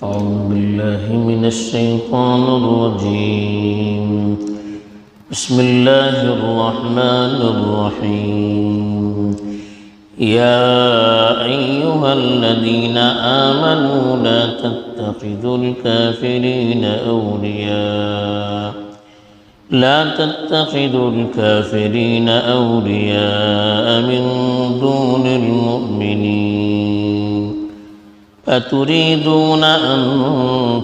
أعوذ بالله من الشيطان الرجيم. بسم الله الرحمن الرحيم. يا أيها الذين آمنوا لا تتخذوا الكافرين أولياء من دون المؤمنين أتريدون أن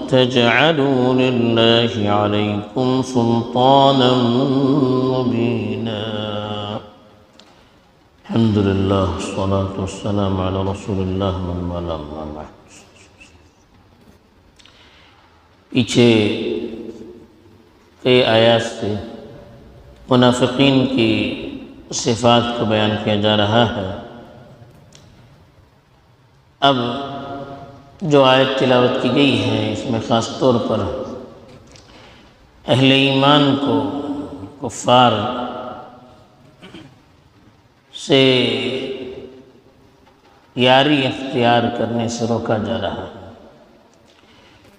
تجعلوا لله عليكم سلطانا مبينا. الحمد لله والصلاة والسلام على رسول اللہ من والاه أما بعد. پیچھے کئی آیات سے منافقین کی صفات کو بیان کیا جا رہا ہے. اب جو آیت تلاوت کی گئی ہے اس میں خاص طور پر اہل ایمان کو کفار سے یاری اختیار کرنے سے روکا جا رہا ہے،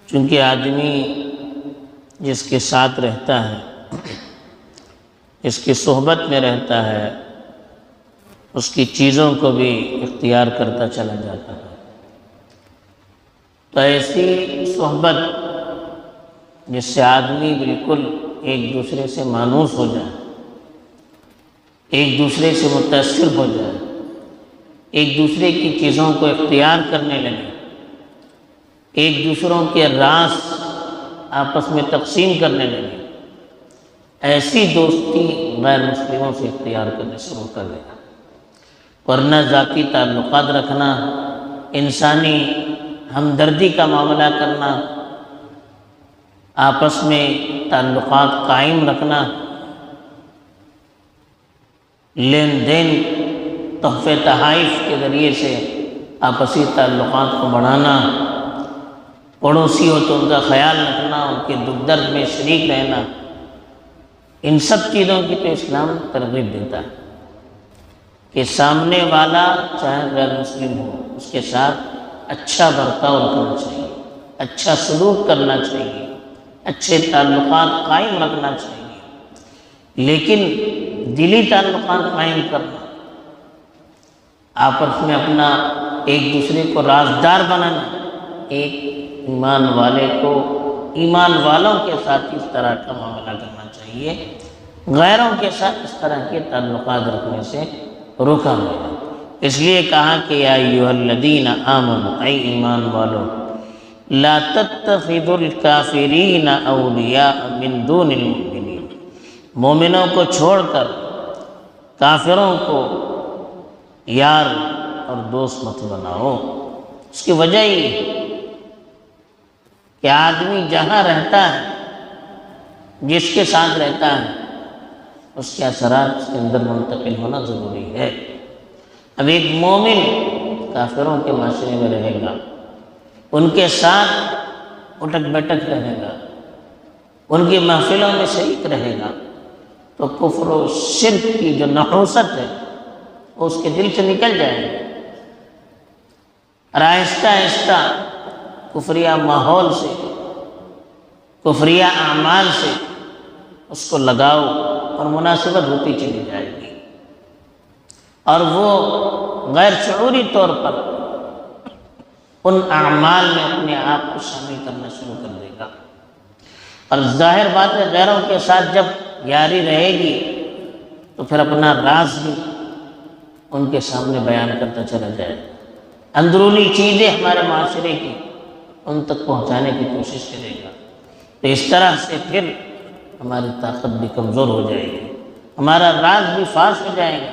چونکہ آدمی جس کے ساتھ رہتا ہے، جس کی صحبت میں رہتا ہے، اس کی چیزوں کو بھی اختیار کرتا چلا جاتا ہے. تو ایسی صحبت جس سے آدمی بالکل ایک دوسرے سے مانوس ہو جائے، ایک دوسرے سے متاثر ہو جائے، ایک دوسرے کی چیزوں کو اختیار کرنے لگے، ایک دوسروں کے راز آپس میں تقسیم کرنے لگے، ایسی دوستی غیر مسلموں سے اختیار کرنے سے روکا گیا. ورنہ ذاتی تعلقات رکھنا، انسانی ہمدردی کا معاملہ کرنا، آپس میں تعلقات قائم رکھنا، لین دین تحفے تحائف کے ذریعے سے آپسی تعلقات کو بڑھانا، پڑوسی ہو تو ان کا خیال رکھنا، ان کے دکھ درد میں شریک رہنا، ان سب چیزوں کی تو اسلام ترغیب دیتا ہے کہ سامنے والا چاہے غیر مسلم ہو اس کے ساتھ اچھا برتاؤ رکھنا چاہیے، اچھا سلوک کرنا چاہیے، اچھے تعلقات قائم رکھنا چاہیے. لیکن دلی تعلقات قائم کرنا، آپس میں اپنا ایک دوسرے کو رازدار بنانا، ایک ایمان والے کو ایمان والوں کے ساتھ اس طرح کا معاملہ کرنا چاہیے، غیروں کے ساتھ اس طرح کے تعلقات رکھنے سے روکا گیا. اس لیے کہا کہ یا ایھا الذین آمنوا، اے ایمان والو، لا تتخذوا الکافرین اولیاء من دون المؤمنین، مومنوں کو چھوڑ کر کافروں کو یار اور دوست مت بناؤ. اس کی وجہ یہ ہے کہ آدمی جہاں رہتا ہے، جس کے ساتھ رہتا ہے، اس کے اثرات اس کے اندر منتقل ہونا ضروری ہے. اب ایک مومن کافروں کے معاشرے میں رہے گا، ان کے ساتھ اٹک بیٹک رہے گا، ان کی محفلوں میں شریک رہے گا، تو کفر و شرک کی جو نحوست ہے وہ اس کے دل سے نکل جائے گا. اور آہستہ آہستہ کفریہ ماحول سے، کفریہ اعمال سے اس کو لگاؤ اور مناسبت ہوتی چلی جائے گی، اور وہ غیر شعوری طور پر ان اعمال میں اپنے آپ کو شامل کرنا شروع کر دے گا. اور ظاہر بات ہے غیروں کے ساتھ جب یاری رہے گی تو پھر اپنا راز بھی ان کے سامنے بیان کرتا چلا جائے گا، اندرونی چیزیں ہمارے معاشرے کی ان تک پہنچانے کی کوشش کرے گا. تو اس طرح سے پھر ہماری طاقت بھی کمزور ہو جائے گی، ہمارا راز بھی فاش ہو جائے گا.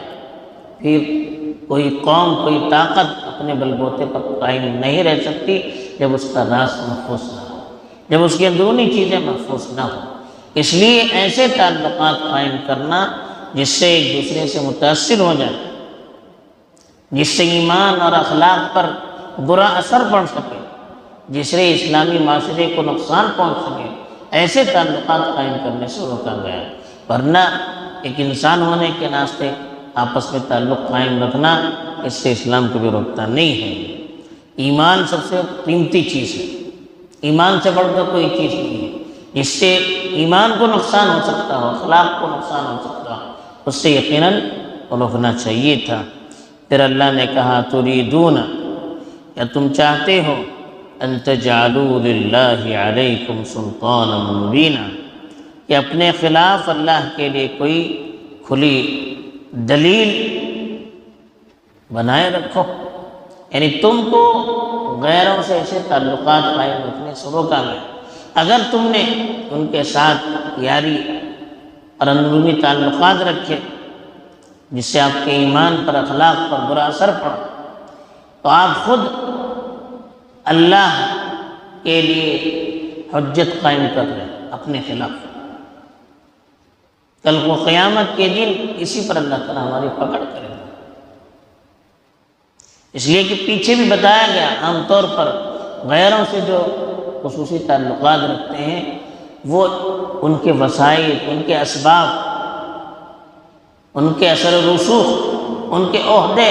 پھر کوئی قوم، کوئی طاقت اپنے بل بوتے پر قائم نہیں رہ سکتی جب اس کا راز محفوظ نہ ہو، جب اس کی اندرونی چیزیں محفوظ نہ ہو. اس لیے ایسے تعلقات قائم کرنا جس سے ایک دوسرے سے متاثر ہو جائے، جس سے ایمان اور اخلاق پر برا اثر پڑ سکے، جس سے اسلامی معاشرے کو نقصان پہنچ سکے، ایسے تعلقات قائم کرنے سے روکا گیا. ورنہ ایک انسان ہونے کے ناطے آپس میں تعلق قائم رکھنا اس سے اسلام کو بھی روکتا نہیں ہے. ایمان سب سے قیمتی چیز ہے، ایمان سے بڑھ کر کوئی چیز نہیں ہے، جس سے ایمان کو نقصان ہو سکتا ہو، اخلاق کو نقصان ہو سکتا ہو، اس سے یقیناً روکنا چاہیے تھا۔ پھر اللہ نے کہا تریدون، کیا تم چاہتے ہو ان تجعلوا للہ علیکم سلطانا مبینا، کہ اپنے خلاف اللہ کے لیے کوئی کھلی دلیل بنائے رکھو، یعنی تم کو غیروں سے ایسے تعلقات قائم رکھنے سے روکا گیا۔ اگر تم نے ان کے ساتھ یاری اور اندرونی تعلقات رکھے جس سے آپ کے ایمان پر، اخلاق پر برا اثر پڑا، تو آپ خود اللہ کے لیے حجت قائم کر رہے ہیں اپنے خلاف۔ کل کو قیامت کے دن اسی پر اللہ تعالیٰ ہماری پکڑ کرے گا۔ اس لیے کہ پیچھے بھی بتایا گیا، عام طور پر غیروں سے جو خصوصی تعلقات رکھتے ہیں وہ ان کے وسائل، ان کے اسباب، ان کے اثر و رسوخ، ان کے عہدے،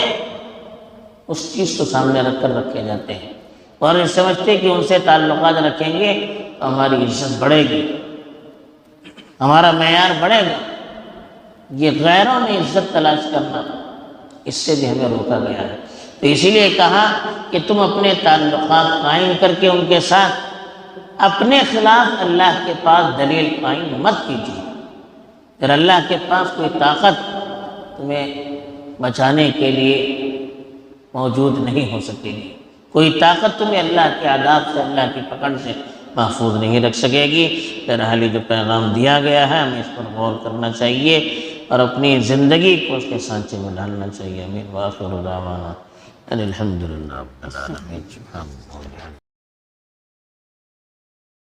اس چیز کو سامنے رکھ کر رکھے جاتے ہیں، اور یہ سمجھتے کہ ان سے تعلقات رکھیں گے تو ہماری عزت بڑھے گی، ہمارا معیار بڑھے گا۔ یہ غیروں میں عزت تلاش کرنا، اس سے بھی ہمیں روکا گیا ہے۔ تو اسی لیے کہا کہ تم اپنے تعلقات قائم کر کے ان کے ساتھ اپنے خلاف اللہ کے پاس دلیل قائم مت کیجیے، پھر اللہ کے پاس کوئی طاقت تمہیں بچانے کے لیے موجود نہیں ہو سکے گی، کوئی طاقت تمہیں اللہ کے عذاب سے، اللہ کی پکڑ سے محفوظ نہیں رکھ سکے گی۔ بہرحال جو پیغام دیا گیا ہے ہمیں اس پر غور کرنا چاہیے اور اپنی زندگی کو اس کے سانچے میں ڈالنا چاہیے۔ آمین۔ وآخر دعوانا ان الحمد للہ رب العالمین۔